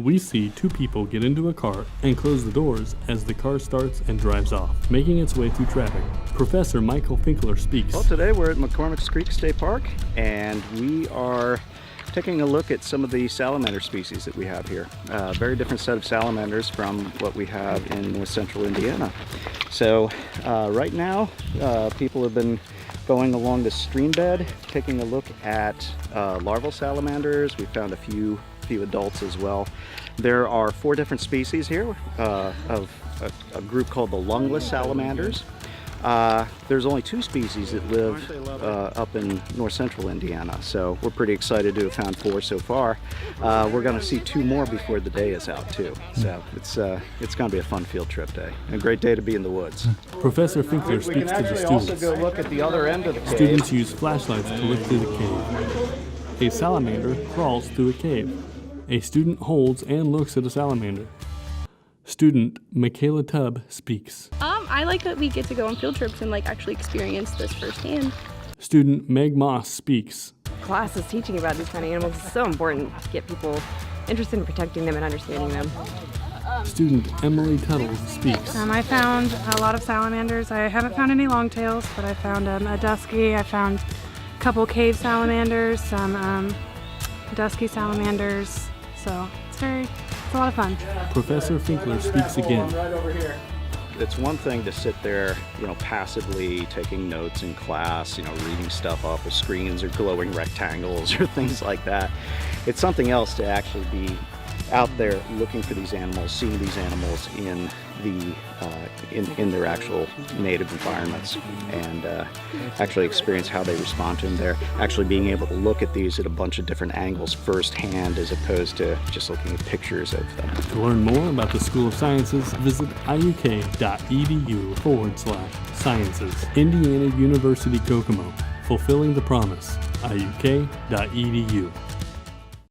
We see two people get into a car and close the doors as the car starts and drives off, making its way through traffic. Professor Michael Finkler speaks. Well, today we're at McCormicks Creek State Park, and we are taking a look at some of the salamander species that we have here. A very different set of salamanders from what we have in north central Indiana. So right now, people have been going along the stream bed, taking a look at larval salamanders. We found a few adults as well. There are 4 different species here of a group called the lungless salamanders. There's only 2 species that live up in north central Indiana, so we're pretty excited to have found 4 so far. We're going to see 2 more before the day is out too, so it's going to be a fun field trip day, and a great day to be in the woods. Professor Finkler speaks to the students. Also go look at the other end of the cave. Students use flashlights to look through the cave. A salamander crawls through a cave. A student holds and looks at a salamander. Student Michaela Tubb speaks. I like that we get to go on field trips and actually experience this firsthand. Student Meg Moss speaks. Class is teaching about these kind of animals. It's so important to get people interested in protecting them and understanding them. Student Emily Tuttle speaks. I found a lot of salamanders. I haven't found any longtails, but I found a dusky. I found a couple cave salamanders, some dusky salamanders. So it's a lot of fun. Professor Finkler speaks again. Right over here. It's one thing to sit there, passively taking notes in class, reading stuff off of screens or glowing rectangles or things like that. It's something else to actually be out there looking for these animals, seeing these animals in their actual native environments, and actually experience how they respond to them there. Actually being able to look at these at a bunch of different angles firsthand, as opposed to just looking at pictures of them. To learn more about the School of Sciences, visit iuk.edu/sciences. Indiana University Kokomo, fulfilling the promise. iuk.edu.